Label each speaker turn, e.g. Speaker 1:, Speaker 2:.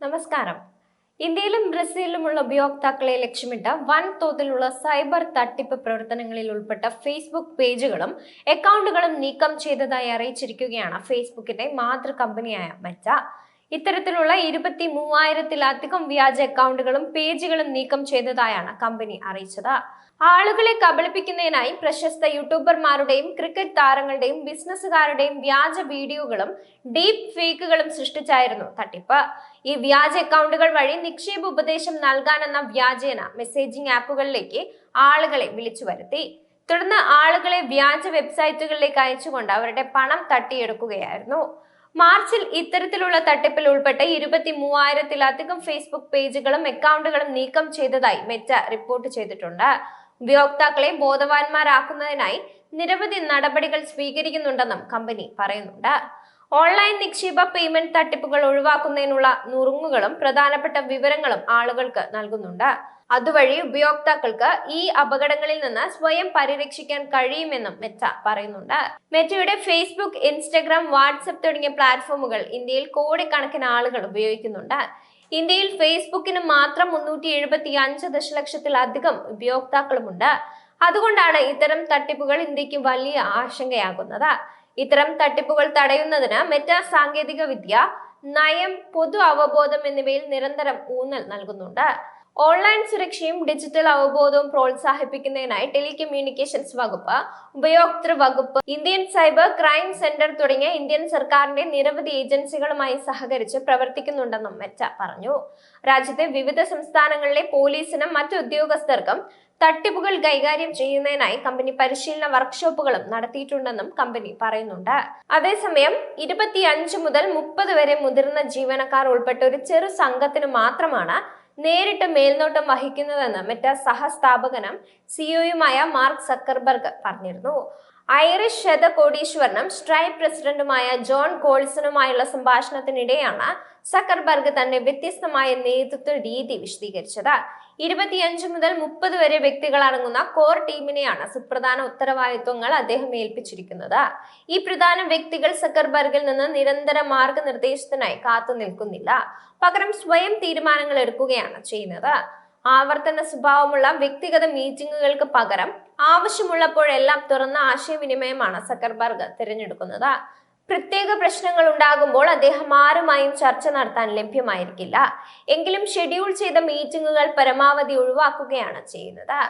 Speaker 1: നമസ്കാരം. ഇന്ത്യയിലും ബ്രസീലിലുമുള്ള ഉപയോക്താക്കളെ ലക്ഷ്യമിട്ട് വൻതോതിലുള്ള സൈബർ തട്ടിപ്പ് പ്രവർത്തനങ്ങളിൽ ഉൾപ്പെട്ട ഫേസ്ബുക്ക് പേജുകളും അക്കൗണ്ടുകളും നീക്കം ചെയ്തതായി അറിയിച്ചിരിക്കുകയാണ് ഫേസ്ബുക്കിന്റെ മാതൃ കമ്പനിയായ മെറ്റ. ഇത്തരത്തിലുള്ള 23,000-ലധികം വ്യാജ അക്കൗണ്ടുകളും പേജുകളും നീക്കം ചെയ്തതായാണ് കമ്പനി അറിയിച്ചത്. ആളുകളെ കബളിപ്പിക്കുന്നതിനായി പ്രശസ്ത യൂട്യൂബർമാരുടെയും ക്രിക്കറ്റ് താരങ്ങളുടെയും ബിസിനസ്സുകാരുടെയും വ്യാജ വീഡിയോകളും ഡീപ് ഫേക്കുകളും സൃഷ്ടിച്ചായിരുന്നു തട്ടിപ്പ്. ഈ വ്യാജ അക്കൗണ്ടുകൾ വഴി നിക്ഷേപ ഉപദേശം നൽകാനെന്ന വ്യാജേന മെസ്സേജിംഗ് ആപ്പുകളിലേക്ക് ആളുകളെ വിളിച്ചു വരുത്തി. തുടർന്ന് ആളുകളെ വ്യാജ വെബ്സൈറ്റുകളിലേക്ക് അയച്ചുകൊണ്ട് അവരുടെ പണം തട്ടിയെടുക്കുകയായിരുന്നു. മാർച്ചിൽ ഇത്തരത്തിലുള്ള തട്ടിപ്പിൽ ഉൾപ്പെട്ട 23,000-ലധികം ഫേസ്ബുക്ക് പേജുകളും അക്കൗണ്ടുകളും നീക്കം ചെയ്തതായി മെറ്റ റിപ്പോർട്ട് ചെയ്തിട്ടുണ്ട്. ഉപയോക്താക്കളെ ബോധവാന്മാരാക്കുന്നതിനായി നിരവധി നടപടികൾ സ്വീകരിക്കുന്നുണ്ടെന്നും കമ്പനി പറയുന്നുണ്ട്. ഓൺലൈൻ നിക്ഷേപ പേയ്മെന്റ് തട്ടിപ്പുകൾ ഒഴിവാക്കുന്നതിനുള്ള നുറുങ്ങുകളും പ്രധാനപ്പെട്ട വിവരങ്ങളും ആളുകൾക്ക് നൽകുന്നുണ്ട്. അതുവഴി ഉപയോക്താക്കൾക്ക് ഈ അപകടങ്ങളിൽ നിന്ന് സ്വയം പരിരക്ഷിക്കാൻ കഴിയുമെന്നും മെറ്റ പറയുന്നുണ്ട്. മെറ്റയുടെ ഫേസ്ബുക്ക്, ഇൻസ്റ്റഗ്രാം, വാട്സ്ആപ്പ് തുടങ്ങിയ പ്ലാറ്റ്ഫോമുകൾ ഇന്ത്യയിൽ കോടിക്കണക്കിന് ആളുകൾ ഉപയോഗിക്കുന്നുണ്ട്. ഇന്ത്യയിൽ ഫേസ്ബുക്കിന് മാത്രം 375 ദശലക്ഷത്തിലധികം ഉപയോക്താക്കളുമുണ്ട്. അതുകൊണ്ടാണ് ഇത്തരം തട്ടിപ്പുകൾ ഇന്ത്യക്ക് വലിയ ആശങ്കയാകുന്നത്. ഇത്തരം തട്ടിപ്പുകൾ തടയുന്നതിന് മെറ്റ സാങ്കേതിക വിദ്യ, നയം, പൊതു അവബോധം എന്നിവയിൽ നിരന്തരം ഊന്നൽ നൽകുന്നുണ്ട്. ഓൺലൈൻ സുരക്ഷയും ഡിജിറ്റൽ അവബോധവും പ്രോത്സാഹിപ്പിക്കുന്നതിനായി ടെലികമ്മ്യൂണിക്കേഷൻസ് വകുപ്പ്, ഉപയോക്തൃ വകുപ്പ്, ഇന്ത്യൻ സൈബർ ക്രൈം സെന്റർ തുടങ്ങിയ ഇന്ത്യൻ സർക്കാരിന്റെ നിരവധി ഏജൻസികളുമായി സഹകരിച്ച് പ്രവർത്തിക്കുന്നുണ്ടെന്നും മെറ്റ പറഞ്ഞു. രാജ്യത്തെ വിവിധ സംസ്ഥാനങ്ങളിലെ പോലീസിനും മറ്റു ഉദ്യോഗസ്ഥർക്കും തട്ടിപ്പുകൾ കൈകാര്യം ചെയ്യുന്നതിനായി കമ്പനി പരിശീലന വർക്ക്ഷോപ്പുകളും നടത്തിയിട്ടുണ്ടെന്നും കമ്പനി പറയുന്നുണ്ട്. അതേസമയം 25 മുതൽ 30 വരെ മുതിർന്ന ജീവനക്കാർ ഉൾപ്പെട്ട ഒരു ചെറു സംഘത്തിന് മാത്രമാണ് നേരിട്ട് മേൽനോട്ടം വഹിക്കുന്നതെന്ന് മെറ്റ സഹസ്ഥാപകനും സിഇഒയുമായ മാർക്ക് സക്കർബർഗ് പറഞ്ഞിരുന്നു. ഐറിഷ് ശതകോടീശ്വരനും സ്ട്രൈപ്പ് പ്രസിഡന്റുമായ ജോൺ കോൾസണുമായുള്ള സംഭാഷണത്തിനിടെയാണ് സക്കർബർഗ് തന്റെ വ്യത്യസ്തമായ നേതൃത്വ രീതി വിശദീകരിച്ചത്. 25 മുതൽ 30 വരെ വ്യക്തികൾ അടങ്ങുന്ന കോർ ടീമിനെയാണ് സുപ്രധാന ഉത്തരവാദിത്വങ്ങൾ അദ്ദേഹം ഏൽപ്പിച്ചിരിക്കുന്നത്. ഈ പ്രധാന വ്യക്തികൾ സക്കർബർഗിൽ നിന്ന് നിരന്തര മാർഗനിർദ്ദേശത്തിനായി കാത്തു നിൽക്കുന്നില്ല, പകരം സ്വയം തീരുമാനങ്ങൾ എടുക്കുകയാണ് ചെയ്യുന്നത്. ആവർത്തന സ്വഭാവമുള്ള വ്യക്തിഗത മീറ്റിംഗുകൾക്ക് പകരം ആവശ്യമുള്ളപ്പോഴെല്ലാം തുറന്ന ആശയവിനിമയമാണ് സക്കർബർഗ് തിരഞ്ഞെടുക്കുന്നത്. പ്രത്യേക പ്രശ്നങ്ങൾ ഉണ്ടാകുമ്പോൾ അദ്ദേഹം ആരുമായും ചർച്ച നടത്താൻ ലഭ്യമായിരിക്കില്ല. എങ്കിലും ഷെഡ്യൂൾ ചെയ്ത മീറ്റിംഗുകൾ പരമാവധി ഒഴിവാക്കുകയാണ് ചെയ്യുന്നത്.